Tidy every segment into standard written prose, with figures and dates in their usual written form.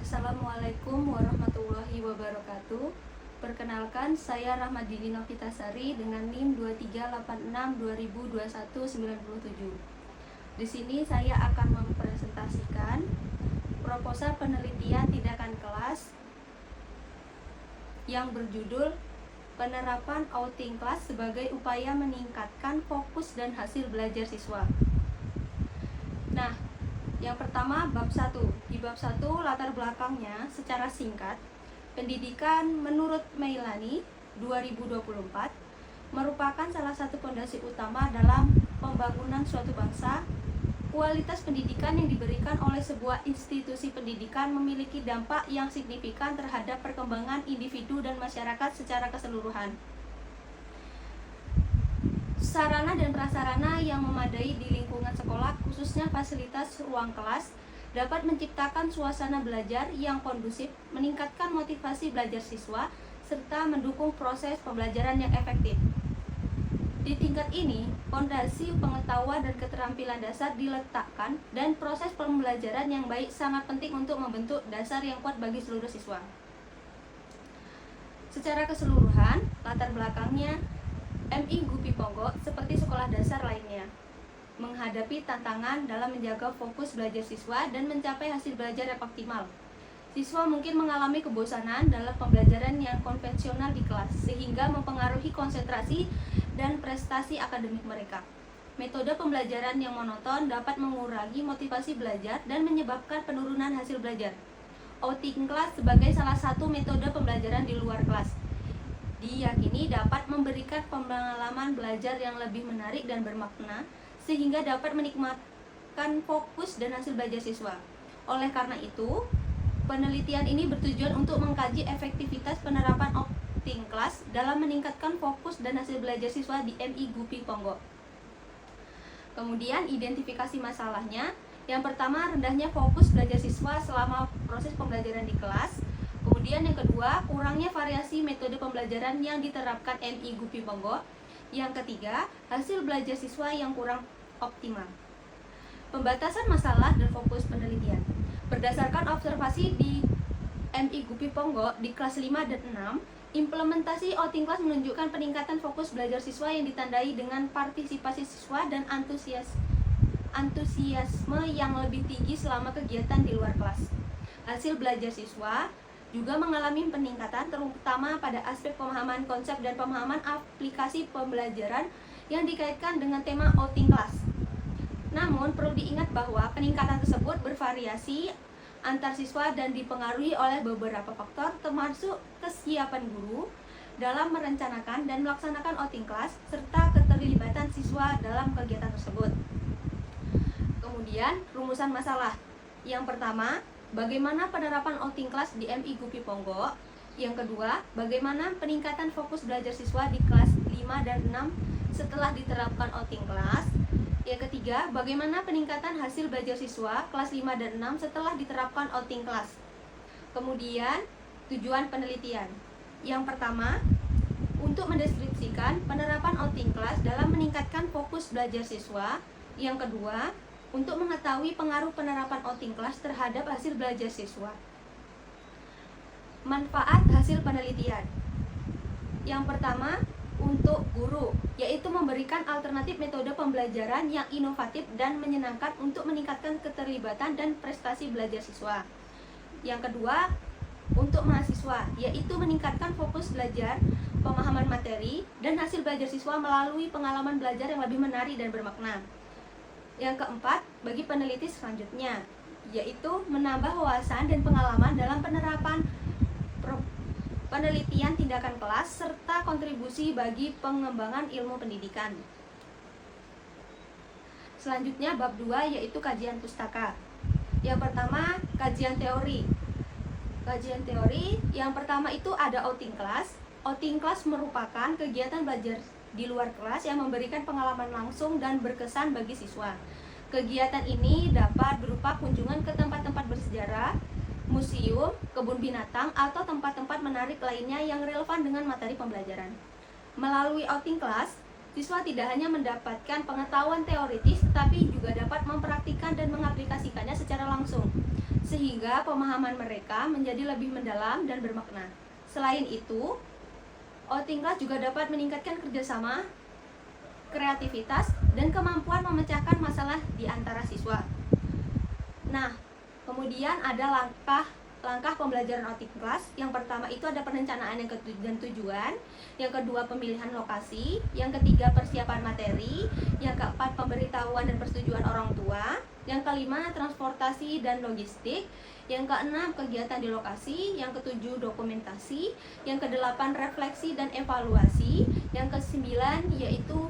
Assalamualaikum warahmatullahi wabarakatuh. Perkenalkan, saya Rahmadini Novitasari dengan NIM 2386202197. Di sini saya akan mempresentasikan proposal penelitian tindakan kelas yang berjudul Penerapan outing kelas sebagai upaya meningkatkan fokus dan hasil belajar siswa. Nah, yang pertama, bab 1. Di bab 1, latar belakangnya secara singkat, pendidikan menurut Meilani 2024 merupakan salah satu fondasi utama dalam pembangunan suatu bangsa. Kualitas pendidikan yang diberikan oleh sebuah institusi pendidikan memiliki dampak yang signifikan terhadap perkembangan individu dan masyarakat secara keseluruhan. Sarana dan prasarana yang memadai di lingkungan sekolah, khususnya fasilitas ruang kelas, dapat menciptakan suasana belajar yang kondusif, meningkatkan motivasi belajar siswa, serta mendukung proses pembelajaran yang efektif. Di tingkat ini, fondasi pengetahuan dan keterampilan dasar diletakkan dan proses pembelajaran yang baik sangat penting untuk membentuk dasar yang kuat bagi seluruh siswa. Secara keseluruhan, latar belakangnya, MI Gupi Ponggo seperti sekolah dasar lainnya menghadapi tantangan dalam menjaga fokus belajar siswa dan mencapai hasil belajar yang optimal. Siswa mungkin mengalami kebosanan dalam pembelajaran yang konvensional di kelas, sehingga mempengaruhi konsentrasi dan prestasi akademik mereka. Metode pembelajaran yang monoton dapat mengurangi motivasi belajar dan menyebabkan penurunan hasil belajar. Outing kelas sebagai salah satu metode pembelajaran di luar kelas diyakini dapat memberikan pengalaman belajar yang lebih menarik dan bermakna, sehingga dapat menikmati fokus dan hasil belajar siswa. Oleh karena itu, penelitian ini bertujuan untuk mengkaji efektivitas penerapan outing kelas dalam meningkatkan fokus dan hasil belajar siswa di MI Gupi Ponggo. Kemudian, identifikasi masalahnya. Yang pertama, rendahnya fokus belajar siswa selama proses pembelajaran di kelas. Kemudian yang kedua, kurangnya variasi metode pembelajaran yang diterapkan MI Gupi Ponggo. Yang ketiga, hasil belajar siswa yang kurang optimal. Pembatasan masalah dan fokus penelitian. Berdasarkan observasi di MI Gupi Ponggo di kelas 5 dan 6, implementasi outing kelas menunjukkan peningkatan fokus belajar siswa yang ditandai dengan partisipasi siswa dan antusiasme yang lebih tinggi selama kegiatan di luar kelas. Hasil belajar siswa juga mengalami peningkatan terutama pada aspek pemahaman konsep dan pemahaman aplikasi pembelajaran yang dikaitkan dengan tema outing kelas. Namun, perlu diingat bahwa peningkatan tersebut bervariasi antar siswa dan dipengaruhi oleh beberapa faktor, termasuk kesiapan guru dalam merencanakan dan melaksanakan outing kelas serta keterlibatan siswa dalam kegiatan tersebut. Kemudian, rumusan masalah. Yang pertama, bagaimana penerapan outing kelas di MI Gupi Ponggo? Yang kedua, bagaimana peningkatan fokus belajar siswa di kelas 5 dan 6 setelah diterapkan outing kelas? Yang ketiga, bagaimana peningkatan hasil belajar siswa kelas 5 dan 6 setelah diterapkan outing kelas? Kemudian, tujuan penelitian. Yang pertama, untuk mendeskripsikan penerapan outing kelas dalam meningkatkan fokus belajar siswa. Yang kedua, untuk mengetahui pengaruh penerapan outing kelas terhadap hasil belajar siswa. Manfaat hasil penelitian. Yang pertama, untuk guru, yaitu memberikan alternatif metode pembelajaran yang inovatif dan menyenangkan untuk meningkatkan keterlibatan dan prestasi belajar siswa. Yang kedua, untuk mahasiswa, yaitu meningkatkan fokus belajar, pemahaman materi, dan hasil belajar siswa melalui pengalaman belajar yang lebih menarik dan bermakna. Yang keempat, bagi peneliti selanjutnya, yaitu menambah wawasan dan pengalaman dalam penerapan penelitian tindakan kelas serta kontribusi bagi pengembangan ilmu pendidikan. Selanjutnya bab 2, yaitu kajian pustaka. Yang pertama, kajian teori. Kajian teori yang pertama itu ada outing kelas. Outing kelas merupakan kegiatan belajar di luar kelas yang memberikan pengalaman langsung dan berkesan bagi siswa. Kegiatan ini dapat berupa kunjungan ke tempat-tempat bersejarah, museum, kebun binatang, atau tempat-tempat menarik lainnya yang relevan dengan materi pembelajaran. Melalui outing kelas, siswa tidak hanya mendapatkan pengetahuan teoritis, tetapi juga dapat mempraktikkan dan mengaplikasikannya secara langsung. sehingga pemahaman mereka menjadi lebih mendalam dan bermakna. Selain itu, outing class juga dapat meningkatkan kerjasama, kreativitas, dan kemampuan memecahkan masalah di antara siswa. Nah, kemudian ada langkah pembelajaran outing class. Yang pertama itu ada perencanaan dan tujuan. Yang kedua pemilihan lokasi. Yang ketiga persiapan materi. Yang keempat pemberitahuan dan persetujuan orang tua. Yang kelima transportasi dan logistik. Yang keenam kegiatan di lokasi. Yang ketujuh dokumentasi. Yang kedelapan refleksi dan evaluasi. Yang kesembilan yaitu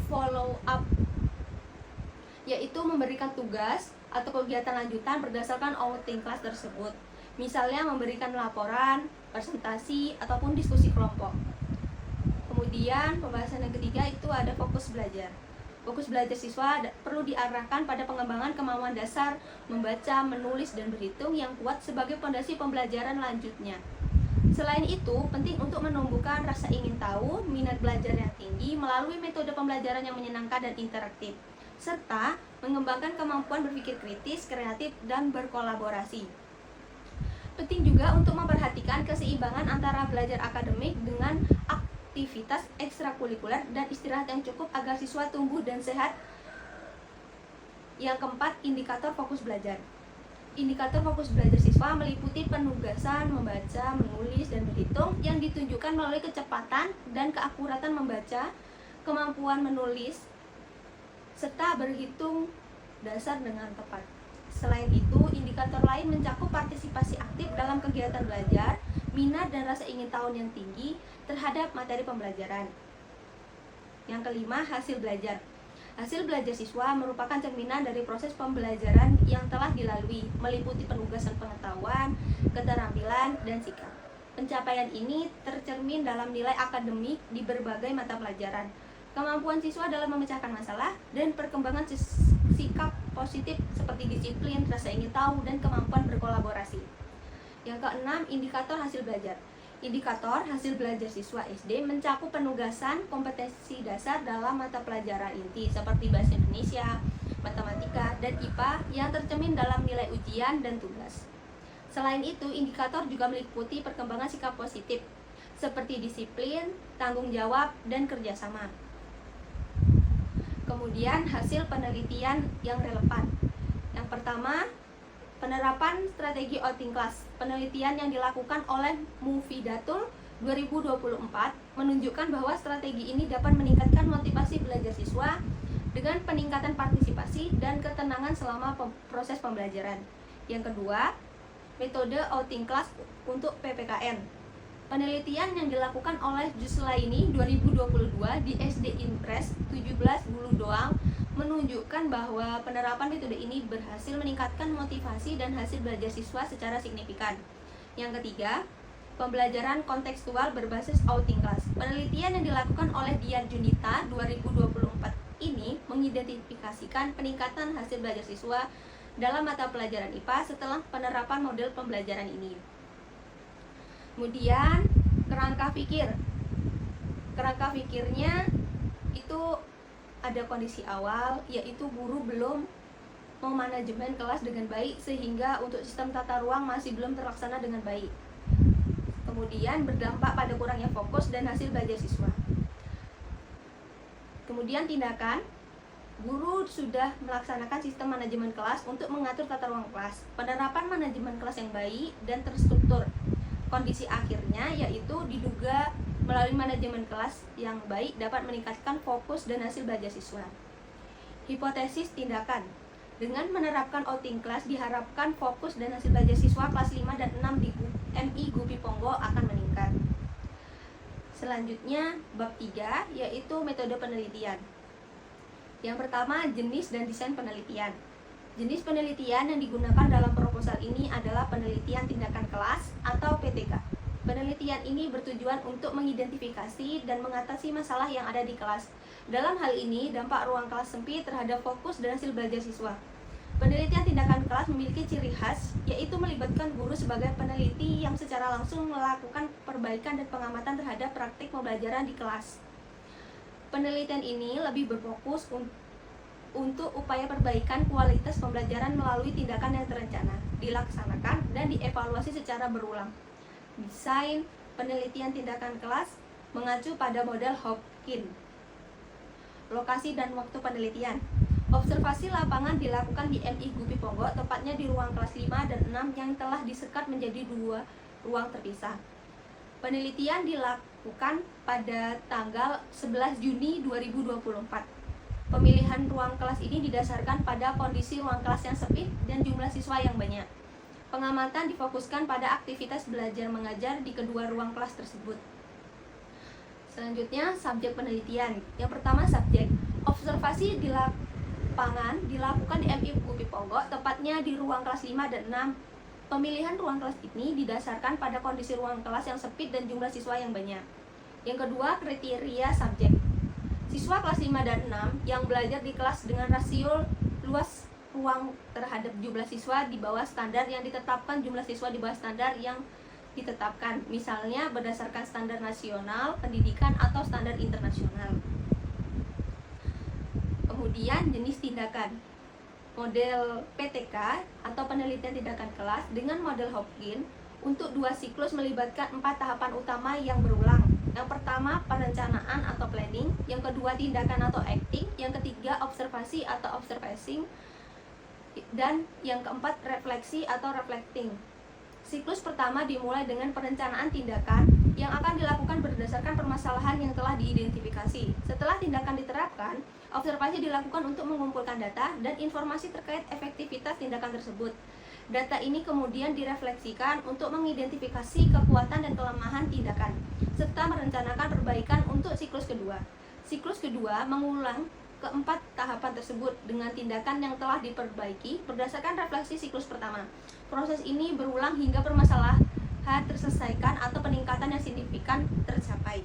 follow up, yaitu memberikan tugas atau kegiatan lanjutan berdasarkan outing class tersebut. Misalnya memberikan laporan, presentasi, ataupun diskusi kelompok. Kemudian pembahasan yang ketiga itu ada fokus belajar. Fokus belajar siswa perlu diarahkan pada pengembangan kemampuan dasar membaca, menulis, dan berhitung yang kuat sebagai fondasi pembelajaran lanjutnya. Selain itu, penting untuk menumbuhkan rasa ingin tahu, minat belajar yang tinggi melalui metode pembelajaran yang menyenangkan dan interaktif, serta mengembangkan kemampuan berpikir kritis, kreatif, dan berkolaborasi. Penting juga untuk memperhatikan keseimbangan antara belajar akademik dengan aktivitas ekstrakurikuler dan istirahat yang cukup agar siswa tumbuh dan sehat. Yang keempat, indikator fokus belajar. Indikator fokus belajar siswa meliputi penugasan membaca, menulis, dan berhitung yang ditunjukkan melalui kecepatan dan keakuratan membaca, kemampuan menulis, serta berhitung dasar dengan tepat. Selain itu, indikator lain mencakup partisipasi aktif dalam kegiatan belajar, minat dan rasa ingin tahu yang tinggi terhadap materi pembelajaran. Yang kelima, hasil belajar. Hasil belajar siswa merupakan cerminan dari proses pembelajaran yang telah dilalui, meliputi penugasan pengetahuan, keterampilan, dan sikap. Pencapaian ini tercermin dalam nilai akademik di berbagai mata pelajaran, kemampuan siswa dalam memecahkan masalah, dan perkembangan sikap positif seperti disiplin, rasa ingin tahu, dan kemampuan berkolaborasi. Yang keenam, indikator hasil belajar. Indikator hasil belajar siswa SD mencakup penugasan kompetensi dasar dalam mata pelajaran inti seperti bahasa Indonesia, matematika, dan IPA yang tercermin dalam nilai ujian dan tugas. Selain itu, indikator juga meliputi perkembangan sikap positif seperti disiplin, tanggung jawab, dan kerjasama. Kemudian hasil penelitian yang relevan. Yang pertama, penerapan strategi outing class. Penelitian yang dilakukan oleh Mufidatul 2024 menunjukkan bahwa strategi ini dapat meningkatkan motivasi belajar siswa dengan peningkatan partisipasi dan ketenangan selama proses pembelajaran. Yang kedua, metode outing class untuk PPKN. Penelitian yang dilakukan oleh Juslaini 2022 di SD Impres 17 Bulu Doang menunjukkan bahwa penerapan metode ini berhasil meningkatkan motivasi dan hasil belajar siswa secara signifikan. Yang ketiga, pembelajaran kontekstual berbasis outing class. Penelitian yang dilakukan oleh Dian Junita 2024 ini mengidentifikasikan peningkatan hasil belajar siswa dalam mata pelajaran IPA setelah penerapan model pembelajaran ini. Kemudian, kerangka pikir. Kerangka pikirnya itu ada kondisi awal, yaitu guru belum memanajemen kelas dengan baik sehingga untuk sistem tata ruang masih belum terlaksana dengan baik. Kemudian berdampak pada kurangnya fokus dan hasil belajar siswa. Kemudian tindakan, guru sudah melaksanakan sistem manajemen kelas untuk mengatur tata ruang kelas, penerapan manajemen kelas yang baik dan terstruktur. Kondisi akhirnya yaitu diduga melalui manajemen kelas yang baik dapat meningkatkan fokus dan hasil belajar siswa. Hipotesis tindakan. Dengan menerapkan outing class diharapkan fokus dan hasil belajar siswa kelas 5 dan 6 di MI Gupi Ponggo akan meningkat. Selanjutnya bab 3 yaitu metode penelitian. Yang pertama, jenis dan desain penelitian. Jenis penelitian yang digunakan dalam proposal ini adalah penelitian tindakan kelas atau PTK. Penelitian ini bertujuan untuk mengidentifikasi dan mengatasi masalah yang ada di kelas. Dalam hal ini, dampak ruang kelas sempit terhadap fokus dan hasil belajar siswa. Penelitian tindakan kelas memiliki ciri khas, yaitu melibatkan guru sebagai peneliti yang secara langsung melakukan perbaikan dan pengamatan terhadap praktik pembelajaran di kelas. Penelitian ini lebih berfokus untuk upaya perbaikan kualitas pembelajaran melalui tindakan yang terencana, dilaksanakan, dan dievaluasi secara berulang. Desain penelitian tindakan kelas mengacu pada model Hopkins. Lokasi dan waktu penelitian. Observasi lapangan dilakukan di MI Gupi Ponggo, tepatnya di ruang kelas 5 dan 6 yang telah disekat menjadi 2 ruang terpisah. Penelitian dilakukan pada tanggal 11 Juni 2024. Pemilihan ruang kelas ini didasarkan pada kondisi ruang kelas yang sempit dan jumlah siswa yang banyak. Pengamatan difokuskan pada aktivitas belajar mengajar di kedua ruang kelas tersebut. Selanjutnya, subjek penelitian. Yang pertama, subjek. Observasi di lapangan dilakukan di MI Gupi Ponggo, tepatnya di ruang kelas 5 dan 6. Pemilihan ruang kelas ini didasarkan pada kondisi ruang kelas yang sempit dan jumlah siswa yang banyak. Yang kedua, kriteria subjek. Siswa kelas 5 dan 6 yang belajar di kelas dengan rasio luas ruang terhadap jumlah siswa di bawah standar yang ditetapkan, jumlah siswa di bawah standar yang ditetapkan, misalnya berdasarkan standar nasional pendidikan atau standar internasional. Kemudian jenis tindakan. Model PTK atau penelitian tindakan kelas dengan model Hopkins untuk 2 siklus melibatkan 4 tahapan utama yang berulang. Yang pertama, perencanaan atau planning. Yang kedua, tindakan atau acting. Yang ketiga, observasi atau observing. Dan yang keempat, refleksi atau reflecting. Siklus pertama dimulai dengan perencanaan tindakan yang akan dilakukan berdasarkan permasalahan yang telah diidentifikasi. Setelah tindakan diterapkan, observasi dilakukan untuk mengumpulkan data dan informasi terkait efektivitas tindakan tersebut. Data ini kemudian direfleksikan untuk mengidentifikasi kekuatan dan kelemahan tindakan, serta merencanakan perbaikan untuk siklus kedua. Siklus kedua mengulang keempat tahapan tersebut dengan tindakan yang telah diperbaiki berdasarkan refleksi siklus pertama. Proses ini berulang hingga permasalahan terselesaikan atau peningkatan yang signifikan tercapai.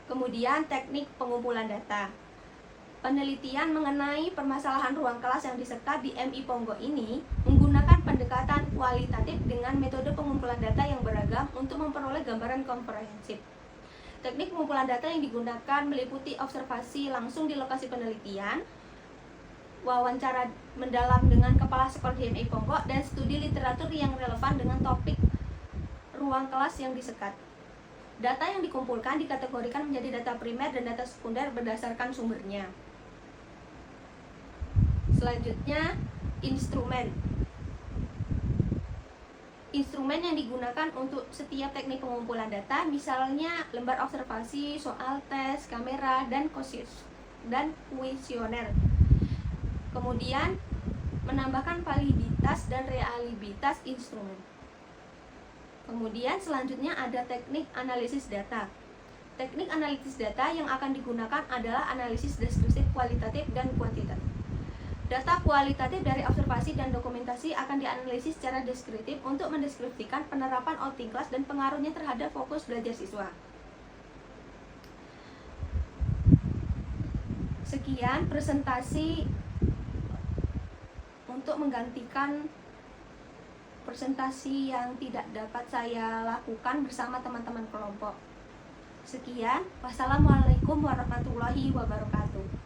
Kemudian teknik pengumpulan data. Penelitian mengenai permasalahan ruang kelas yang disekat di MI Ponggo ini menggunakan pendekatan kualitatif dengan metode pengumpulan data yang beragam untuk memperoleh gambaran komprehensif. Teknik pengumpulan data yang digunakan meliputi observasi langsung di lokasi penelitian, wawancara mendalam dengan kepala sekolah di MI Ponggo, dan studi literatur yang relevan dengan topik ruang kelas yang disekat. Data yang dikumpulkan dikategorikan menjadi data primer dan data sekunder berdasarkan sumbernya. Selanjutnya, instrumen. Instrumen yang digunakan untuk setiap teknik pengumpulan data, misalnya lembar observasi, soal tes, kamera, dan kuesioner. Kemudian, menambahkan validitas dan reliabilitas instrumen. Kemudian selanjutnya ada teknik analisis data. Teknik analisis data yang akan digunakan adalah analisis deskriptif, kualitatif, dan kuantitatif. Data kualitatif dari observasi dan dokumentasi akan dianalisis secara deskriptif untuk mendeskripsikan penerapan outing class dan pengaruhnya terhadap fokus belajar siswa. Sekian presentasi untuk menggantikan presentasi yang tidak dapat saya lakukan bersama teman-teman kelompok. Sekian, wassalamualaikum warahmatullahi wabarakatuh.